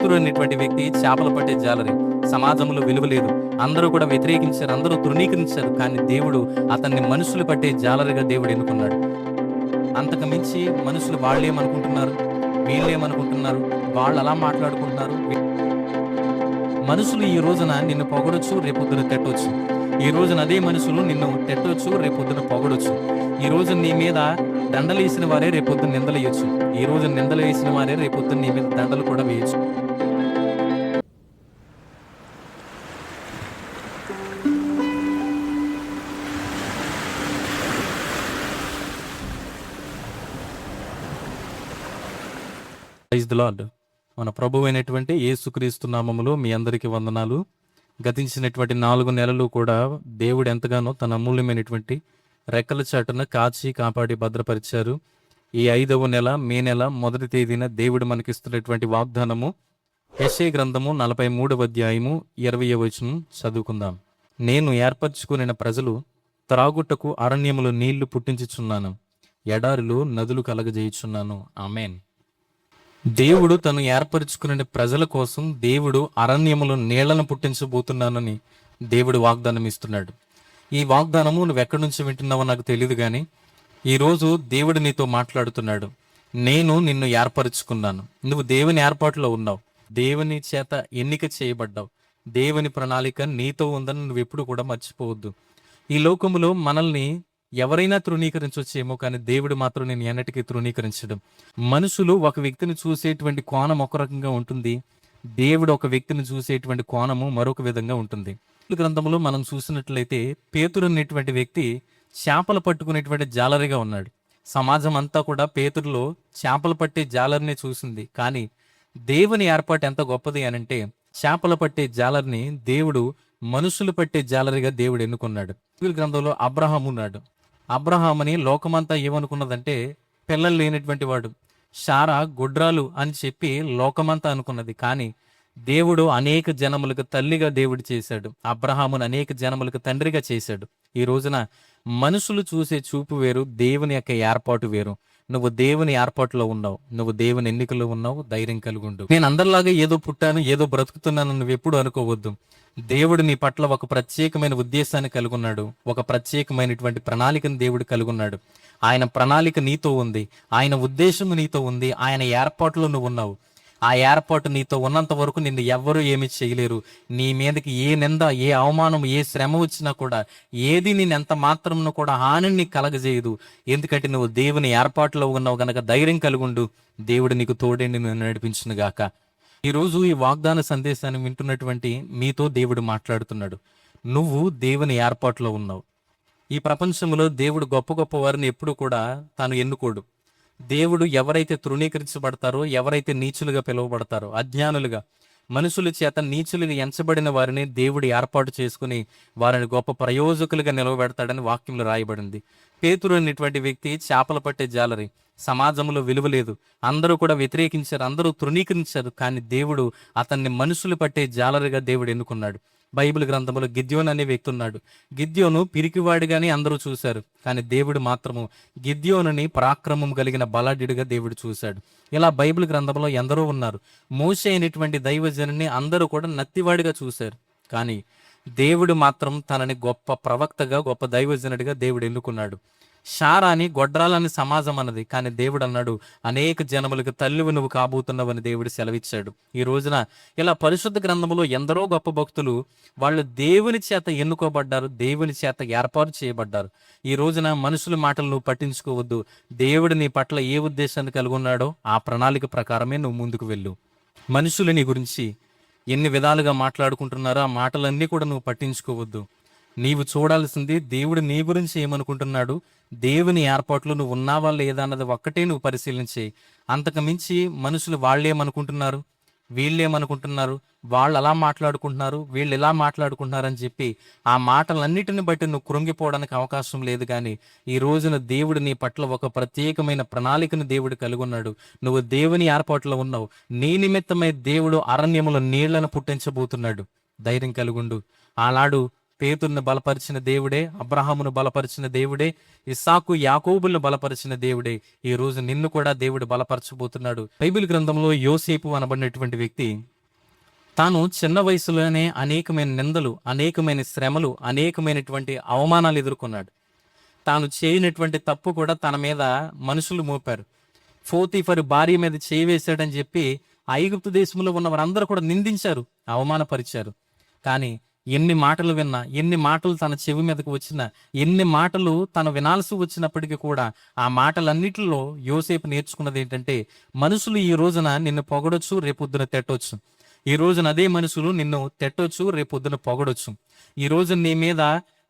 పేతురు అనేటువంటి వ్యక్తి చేపలు పట్టే జాలరి. సమాజంలో విలువ లేదు, అందరూ కూడా వ్యతిరేకించారు, అందరూ తృణీకరించారు. కానీ దేవుడు అతన్ని మనుషులు పట్టే జాలరిగా దేవుడు ఎన్నుకున్నాడు. అంతకు మించి మనుషులు వాళ్ళేమనుకుంటున్నారు, వీళ్ళేమనుకుంటున్నారు, వాళ్ళు అలా మాట్లాడుకుంటున్నారు. మనుషులు ఈ రోజున నిన్ను పొగడొచ్చు, రేపొద్దున తిట్టొచ్చు. ఈ రోజున అదే మనుషులు నిన్ను తిట్టొచ్చు, రేపొద్దున పొగడొచ్చు. ఈ రోజు నీ మీద దండలు వేసిన వారే రేపొద్దున నిందలు వేయొచ్చు. ఈ రోజు నిందలు వేసిన వారే రేపొద్దున నీ మీద దండలు కూడా వేయొచ్చు. Praise the lord. మన ప్రభువు అయినటువంటి యేసుక్రీస్తు నామములో మీ అందరికీ వందనాలు. గతించినటువంటి 4 నెలలు కూడా దేవుడు ఎంతగానో తన అమూల్యమైనటువంటి రెక్కల చాటున కాచి కాపాడి భద్రపరిచారు. ఈ 5వ నెల మే నెల 1వ తేదీన దేవుడు మనకిస్తున్నటువంటి వాగ్దానము యెషయా గ్రంథము 43వ అధ్యాయము 20వ వచనం చదువుకుందాం. నేను ఏర్పరచుకున్న ప్రజలు త్రాగుటకు అరణ్యములో నీళ్లు పుట్టించుచున్నాను, ఎడారిలో నదులు కలగజేయుచున్నాను. ఆమేన్. దేవుడు తను ఏర్పరచుకునే ప్రజల కోసం దేవుడు అరణ్యములో నీళ్లను పుట్టించబోతున్నానని దేవుడు వాగ్దానం ఇస్తున్నాడు. ఈ వాగ్దానము నువ్వు ఎక్కడి నుంచి వింటున్నావో నాకు తెలియదు, కానీ ఈరోజు దేవుడు నీతో మాట్లాడుతున్నాడు. నేను నిన్ను ఏర్పరచుకున్నాను, నువ్వు దేవుని ఏర్పాటులో ఉన్నావు, దేవుని చేత ఎన్నిక చేయబడ్డావు, దేవుని ప్రణాళిక నీతో ఉందని నువ్వు ఎప్పుడు కూడా మర్చిపోవద్దు. ఈ లోకములో మనల్ని ఎవరైనా తృణీకరించొచ్చేమో, కానీ దేవుడు మాత్రం నేను ఎన్నటికీ తృణీకరించడం. మనుషులు ఒక వ్యక్తిని చూసేటువంటి కోణం ఒక రకంగా ఉంటుంది, దేవుడు ఒక వ్యక్తిని చూసేటువంటి కోణము మరొక విధంగా ఉంటుంది. గ్రంథంలో మనం చూసినట్లయితే పేతురు అనేటువంటి వ్యక్తి చేపలు పట్టుకునేటువంటి జాలరిగా ఉన్నాడు. సమాజం అంతా కూడా పేతురులో చేపలు పట్టే జాలరిని చూసింది. కానీ దేవుని ఏర్పాటు ఎంత గొప్పది అనంటే, చేపలు పట్టే జాలరిని దేవుడు మనుషులు పట్టే జాలరిగా దేవుడు ఎన్నుకున్నాడు. గ్రంథంలో అబ్రహాం ఉన్నాడు. అబ్రహామని లోకమంతా ఏమనుకున్నదంటే పిల్లలు లేనటువంటి వాడు, శారా గుడ్రాలు అని చెప్పి లోకమంతా అనుకున్నది. కానీ దేవుడు అనేక జనములకు తల్లిగా దేవుడు చేశాడు, అబ్రహామును అనేక జనములకు తండ్రిగా చేశాడు. ఈ రోజున మనుషులు చూసే చూపు వేరు, దేవుని యొక్క ఏర్పాటు వేరు. నువ్వు దేవుని ఏర్పాటులో ఉన్నావు, నువ్వు దేవుని ఎన్నికలో ఉన్నావు, ధైర్యం కలుగుండు. నేను అందరిలాగా ఏదో పుట్టాను, ఏదో బ్రతుకుతున్నాను నువ్వు ఎప్పుడు అనుకోవద్దు. దేవుడు నీ పట్ల ఒక ప్రత్యేకమైన ఉద్దేశాన్ని కలుగున్నాడు, ఒక ప్రత్యేకమైనటువంటి ప్రణాళికను దేవుడు కలుగున్నాడు. ఆయన ప్రణాళిక నీతో ఉంది, ఆయన ఉద్దేశం నీతో ఉంది, ఆయన ఏర్పాటులో నువ్వు ఉన్నావు. ఆ ఏర్పాటు నీతో ఉన్నంత వరకు నిన్ను ఎవ్వరూ ఏమీ చేయలేరు. నీ మీదకి ఏ నింద, ఏ అవమానం, ఏ శ్రమ వచ్చినా కూడా ఏది నేను ఎంత మాత్రంను కూడా హానిని కలగజేయదు. ఎందుకంటే నువ్వు దేవుని ఏర్పాటులో ఉన్నావు గనక ధైర్యం కలుగుండు. దేవుడు నీకు తోడే నిన్ను నడిపించును గాక. ఈరోజు ఈ వాగ్దాన సందేశాన్ని వింటున్నటువంటి మీతో దేవుడు మాట్లాడుతున్నాడు. నువ్వు దేవుని ఏర్పాటులో ఉన్నావు. ఈ ప్రపంచంలో దేవుడు గొప్ప గొప్ప వారిని ఎప్పుడు కూడా తాను ఎన్నుకోడు. దేవుడు ఎవరైతే తృణీకరించబడతారో, ఎవరైతే నీచులుగా పిలువబడతారో, అజ్ఞానులుగా, మనుషుల చేత నీచులుగా ఎంచబడిన వారిని దేవుడు ఏర్పాటు చేసుకుని వారిని గొప్ప ప్రయోజకులుగా నిలవబెడతాడని వాక్యంలో రాయబడింది. పేతురు అనేటువంటి వ్యక్తి చేపలు పట్టే జాలరి. సమాజంలో విలువ లేదు, అందరూ కూడా వ్యతిరేకించారు, అందరూ తృణీకరించారు. కానీ దేవుడు అతన్ని మనుషులు పట్టే జాలరిగా దేవుడు ఎన్నుకున్నాడు. బైబిల్ గ్రంథంలో గిద్యోను అనే వ్యక్తి ఉన్నాడు. గిద్యోను పిరికివాడిగానే అందరూ చూశారు, కానీ దేవుడు మాత్రము గిద్యోనుని పరాక్రమం కలిగిన బలాఢ్యుడిగా దేవుడు చూశాడు. ఇలా బైబిల్ గ్రంథంలో ఎందరో ఉన్నారు. మోషే అయినటువంటి దైవజనుని అందరూ కూడా నత్తివాడిగా చూశారు, కానీ దేవుడు మాత్రం తనని గొప్ప ప్రవక్తగా, గొప్ప దైవజనుడిగా దేవుడు ఎన్నుకున్నాడు. శారాని గొడ్రాలని సమాజం అన్నది, కానీ దేవుడు అన్నాడు అనేక జనములకు తల్లివి నువ్వు కాబోతున్నావని దేవుడు సెలవిచ్చాడు. ఈ రోజున ఇలా పరిశుద్ధ గ్రంథంలో ఎందరో గొప్ప భక్తులు వాళ్ళు దేవుని చేత ఎన్నుకోబడ్డారు, దేవుని చేత ఏర్పాటు చేయబడ్డారు. ఈ రోజున మనుషుల మాటలు నువ్వు పట్టించుకోవద్దు. దేవుడు నీ పట్ల ఏ ఉద్దేశాన్ని కలిగి ఉన్నాడో ఆ ప్రణాళిక ప్రకారమే నువ్వు ముందుకు వెళ్ళు. మనుషులు నీ గురించి ఎన్ని విధాలుగా మాట్లాడుకుంటున్నారో ఆ మాటలన్నీ కూడా నువ్వు పట్టించుకోవద్దు. నీవు చూడాల్సింది దేవుడు నీ గురించి ఏమనుకుంటున్నాడు, దేవుని ఏర్పాట్లు నువ్వు ఉన్నావా లేదా అన్నది ఒక్కటే నువ్వు పరిశీలించే. అంతకు మించి మనుషులు వాళ్ళేమనుకుంటున్నారు, వీళ్ళేమనుకుంటున్నారు, వాళ్ళు అలా మాట్లాడుకుంటున్నారు, వీళ్ళు ఇలా మాట్లాడుకుంటున్నారు అని చెప్పి ఆ మాటలన్నిటిని బట్టి నువ్వు కృంగిపోవడానికి అవకాశం లేదు. కానీ ఈ రోజున దేవుడు నీ పట్ల ఒక ప్రత్యేకమైన ప్రణాళికను దేవుడు కలిగి ఉన్నాడు. నువ్వు దేవుని ఏర్పాటులో ఉన్నావు. నీ నిమిత్తమై దేవుడు అరణ్యములో నీళ్లను పుట్టించబోతున్నాడు. ధైర్యం కలుగుండు. ఆనాడు పేతురును బలపరిచిన దేవుడే, అబ్రహామును బలపరిచిన దేవుడే, ఇస్సాకు యాకోబులను బలపరిచిన దేవుడే ఈ రోజు నిన్ను కూడా దేవుడు బలపరచబోతున్నాడు. బైబిల్ గ్రంథంలో యోసేపు అనబడినటువంటి వ్యక్తి తాను చిన్న వయసులోనే అనేకమైన నిందలు, అనేకమైన శ్రమలు, అనేకమైనటువంటి అవమానాలు ఎదుర్కొన్నాడు. తాను చేయనటువంటి తప్పు కూడా తన మీద మనుషులు మోపారు. పోతీఫరు భార్య మీద చేయి వేశాడని చెప్పి ఐగుప్తు దేశంలో ఉన్న వారందరూ కూడా నిందించారు, అవమానపరిచారు. కానీ ఎన్ని మాటలు విన్నా, ఎన్ని మాటలు తన చెవి మీదకు వచ్చినా, ఎన్ని మాటలు తను వినాల్సి వచ్చినప్పటికీ కూడా ఆ మాటలన్నిటిలో యోసేపు నేర్చుకున్నది ఏంటంటే, మనుషులు ఈ రోజున నిన్ను పొగడొచ్చు, రేపొద్దున తిట్టొచ్చు. ఈ రోజున అదే మనుషులు నిన్ను తిట్టొచ్చు, రేపొద్దున పొగడొచ్చు. ఈ రోజు నీ మీద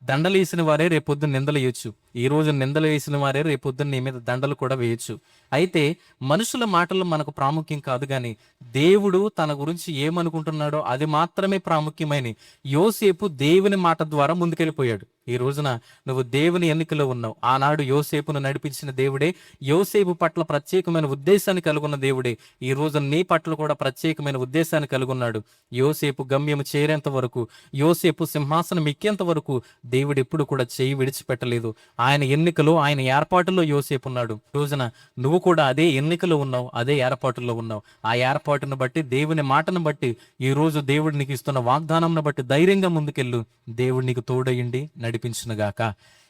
దండలు వేసిన వారే రేపొద్దున నిందలు వేయొచ్చు. ఈ రోజు నిందలు వేసిన వారే రేపొద్దున నీ మీద దండలు కూడా వేయొచ్చు. అయితే మనుషుల మాటలు మనకు ప్రాముఖ్యం కాదు, కానీ దేవుడు తన గురించి ఏమనుకుంటున్నాడో అది మాత్రమే ప్రాముఖ్యమైన యోసేపు దేవుని మాట ద్వారా ముందుకెళ్ళిపోయాడు. ఈ రోజున నువ్వు దేవుని ఎన్నికలో ఉన్నావు. ఆనాడు యోసేపును నడిపించిన దేవుడే, యోసేపు పట్ల ప్రత్యేకమైన ఉద్దేశాన్ని కలుగున్న దేవుడే ఈ రోజు నీ పట్ల కూడా ప్రత్యేకమైన ఉద్దేశాన్ని కలుగున్నాడు. యోసేపు గమ్యము చేరేంత వరకు, యోసేపు సింహాసనం ఎక్కేంత వరకు దేవుడు ఎప్పుడు కూడా చేయి విడిచిపెట్టలేదు. ఆయన ఎన్నికలో, ఆయన ఏర్పాటులో యోసేపు ఉన్నాడు. రోజున నువ్వు కూడా అదే ఎన్నికలో ఉన్నావు, అదే ఏర్పాటులో ఉన్నావు. ఆ ఏర్పాటును బట్టి, దేవుని మాటను బట్టి, ఈ రోజు దేవుడు నీకు ఇస్తున్న వాగ్దానంను బట్టి ధైర్యంగా ముందుకెళ్ళు. దేవుడు నీకు తోడయ్యండి నడిపించునుగాక.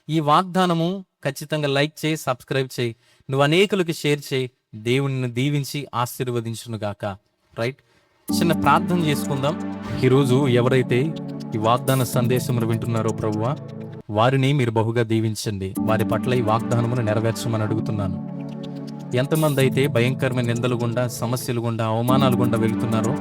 ఈ వాగ్దానము ఖచ్చితంగా లైక్ చేయి, సబ్స్క్రైబ్ చేయి, నువ్వు అనేకులకు షేర్ చేయి. దేవుడిని దీవించి ఆశీర్వదించునుగాక. రైట్, చిన్న ప్రార్థన చేసుకుందాం. ఈరోజు ఎవరైతే ఈ వాగ్దాన సందేశమును వింటున్నారో ప్రభువా, వారిని మీరు బహుగా దీవించండి. వారి పట్ల ఈ వాగ్దానమును నెరవేర్చమని అడుగుతున్నాను. ఎంతమంది అయితే భయంకరమైన నిందలు గుండా, సమస్యలు గుండా, అవమానాలు గుండా వెళుతున్నారో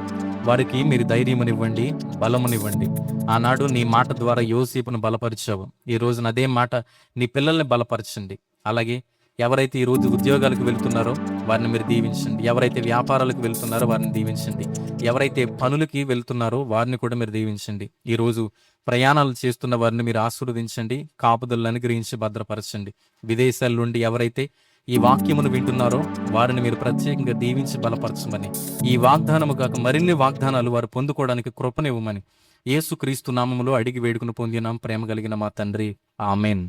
వారికి మీరు ధైర్యమునివ్వండి, బలమునివ్వండి. ఆనాడు నీ మాట ద్వారా యోసేపును బలపరిచావు. ఈ రోజున అదే మాట నీ పిల్లల్ని బలపరచండి. అలాగే ఎవరైతే ఈ రోజు ఉద్యోగాలకు వెళ్తున్నారో వారిని మీరు దీవించండి. ఎవరైతే వ్యాపారాలకు వెళ్తున్నారో వారిని దీవించండి. ఎవరైతే పనులకి వెళ్తున్నారో వారిని కూడా మీరు దీవించండి. ఈరోజు ప్రయాణాలు చేస్తున్న వారిని మీరు ఆశీర్వదించండి, కాపుదలను అనుగ్రహించి భద్రపరచండి. విదేశాల నుండి ఎవరైతే ఈ వాక్యమును వింటున్నారో వారిని మీరు ప్రత్యేకంగా దీవించి బలపరచమని, ఈ వాగ్దానము కాక మరిన్ని వాగ్దానాలు వారు పొందుకోవడానికి కృపనివ్వమని యేసుక్రీస్తు నామములో అడిగి వేడుకుని పొందినాం ప్రేమ కలిగిన మా తండ్రి. ఆమెన్.